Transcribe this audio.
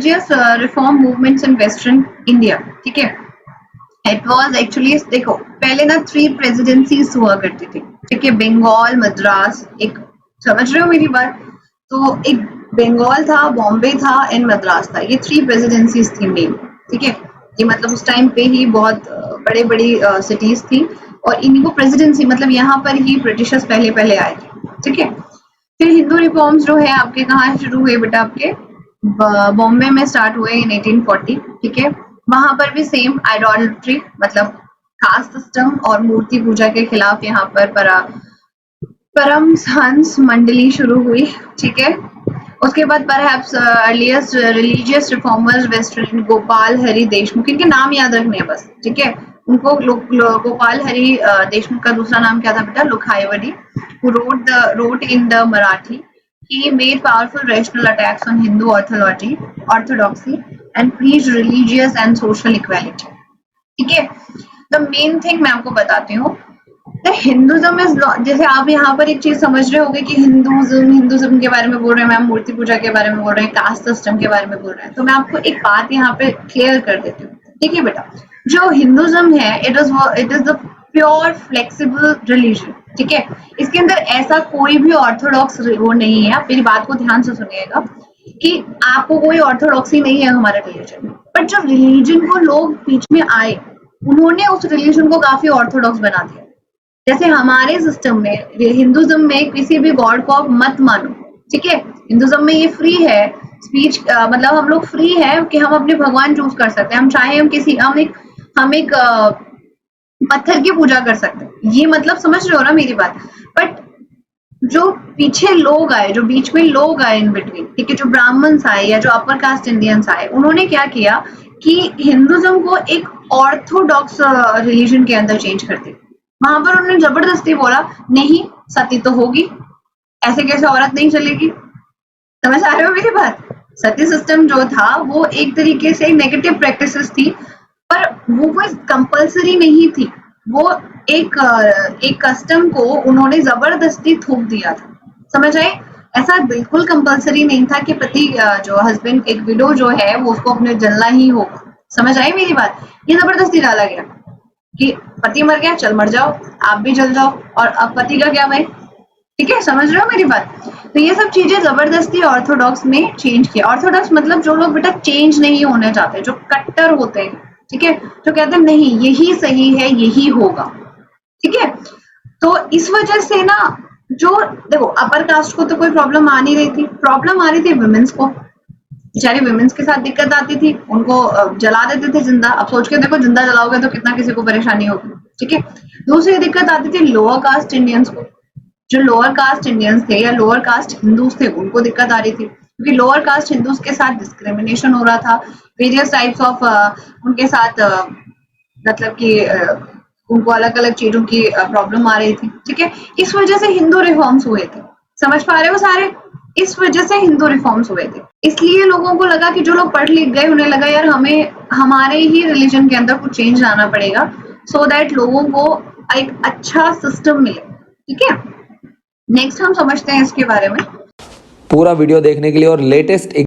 Religious reform movements in western India, ठीक है। It was actually, देखो पहले ना 3 प्रेसिडेंसीज हुआ करती थी, ठीक है, बंगाल, मद्रास, एक, समझ रहे हो मेरी बात? तो एक बंगाल था, बॉम्बे था एंड मद्रास था, ये 3 प्रेसिडेंसीज थी मेन, ठीक है। ये मतलब उस टाइम पे ही बहुत बड़े बड़ी सिटीज थी और इन्हीं को प्रेसिडेंसी, मतलब यहाँ पर ही ब्रिटिशर्स पहले पहले आए थे, ठीक है। फिर हिंदू रिफॉर्म्स जो है आपके कहाँ शुरू हुए बेटा? आपके बॉम्बे में स्टार्ट हुए इन 1840, ठीक है। वहां पर भी सेम आइडोलट्री, मतलब कास्ट सिस्टम और मूर्ति पूजा के खिलाफ यहाँ पर परमहंस मंडली शुरू हुई, ठीक है। उसके बाद perhaps earliest religious reformers western Gopal Hari Deshmukh, इनके नाम याद रखने हैं बस, ठीक है। उनको गोपाल हरि देशमुख का दूसरा नाम क्या था बेटा? लोखायवडी, who wrote in the Marathi. He made powerful rational attacks on Hindu orthodoxy and preached religious and social equality. ठीक है। The main thing मैं आपको बताती हूँ, The Hinduism is जैसे आप यहाँ पर एक चीज समझ रहे होगे कि हिंदुज्म के बारे में बोल रहे हैं मैम, मूर्ति पूजा के बारे में बोल रहे हैं, कास्ट सिस्टम के बारे में बोल रहे हैं, तो मैं आपको एक बात यहाँ पे क्लियर कर देती हूँ, ठीक है बेटा। जो हिंदुज्म है, it is the pure flexible religion, ठीक है। इसके अंदर ऐसा कोई भी ऑर्थोडॉक्स वो नहीं है, आप मेरी बात को ध्यान से सुनिएगा कि आपको कोई ऑर्थोडॉक्सी नहीं है हमारे रिलीजन में, बट जब रिलीजन को लोग बीच में आए, उन्होंने उस रिलीजन को काफी ऑर्थोडॉक्स बना दिया। जैसे हमारे सिस्टम में, हिंदुज्म में किसी भी गॉड को आप मत मानो, ठीक है। हिंदुज्म में ये फ्री है स्पीच, मतलब हम लोग फ्री है कि हम अपने भगवान चूज कर सकते हैं, हम चाहे हम एक पत्थर की पूजा कर सकते हैं, ये मतलब समझ रहे हो ना मेरी बात। बट जो पीछे लोग आए, जो बीच में लोग आए इन बिटवीन, ठीक है, जो ब्राह्मण्स आए या जो अपर कास्ट इंडियंस आए, उन्होंने क्या किया कि हिंदुज्म को एक ऑर्थोडॉक्स रिलीजन के अंदर चेंज कर दिया। वहां पर उन्होंने जबरदस्ती बोला नहीं, सती तो होगी, ऐसे कैसे औरत नहीं चलेगी? समझ आ रहे हो मेरी बात? सती सिस्टम जो था वो एक तरीके से नेगेटिव प्रैक्टिसेस थी, पर वो कोई कंपल्सरी नहीं थी, वो एक कस्टम को उन्होंने जबरदस्ती थोप दिया था, समझ आए? ऐसा बिल्कुल कंपल्सरी नहीं था कि पति जो हस्बैंड, एक विडो जो है वो उसको अपने जलना ही होगा, समझ आई मेरी बात? ये जबरदस्ती डाला गया कि पति मर गया, चल मर जाओ, आप भी जल जाओ, और अब पति का क्या भाई, ठीक है, समझ रहे हो मेरी बात? तो ये सब चीजें जबरदस्ती ऑर्थोडॉक्स में चेंज किया। ऑर्थोडॉक्स मतलब जो लोग बेटा चेंज नहीं होने चाहते, जो कट्टर होते हैं, ठीक है, जो कहते हैं नहीं यही सही है, यही होगा, ठीक है। तो इस वजह से ना, जो देखो अपर कास्ट को तो कोई प्रॉब्लम आ नहीं रही थी, प्रॉब्लम आ रही थी वुमेन्स को, बेचारी वुमेन्स के साथ दिक्कत आती थी, उनको जला देते थे जिंदा। अब सोच के देखो, जिंदा जलाओगे तो कितना किसी को परेशानी होगी, ठीक है। दूसरी दिक्कत आती थी लोअर कास्ट इंडियंस को, जो लोअर कास्ट इंडियंस थे या लोअर कास्ट हिंदूज थे, उनको दिक्कत आ रही थी, क्योंकि लोअर कास्ट हिंदूज के साथ डिस्क्रिमिनेशन हो रहा था, वेरियस टाइप्स ऑफ उनके साथ मतलब कि उनको अलग अलग चीजों की प्रॉब्लम आ रही थी, ठीक है। इस वजह से हिंदू रिफॉर्म्स हुए थे, समझ पा रहे हो सारे? इस वजह से हिंदू रिफॉर्म्स हुए थे। इसलिए लोगों को लगा कि जो लोग पढ़ लिख गए, उन्हें लगा यार हमें हमारे ही रिलीजन के अंदर कुछ चेंज लाना पड़ेगा, सो दैट लोगों को एक अच्छा सिस्टम मिले, ठीक है। नेक्स्ट हम समझते हैं इसके बारे में। पूरा वीडियो देखने के लिए और लेटेस्ट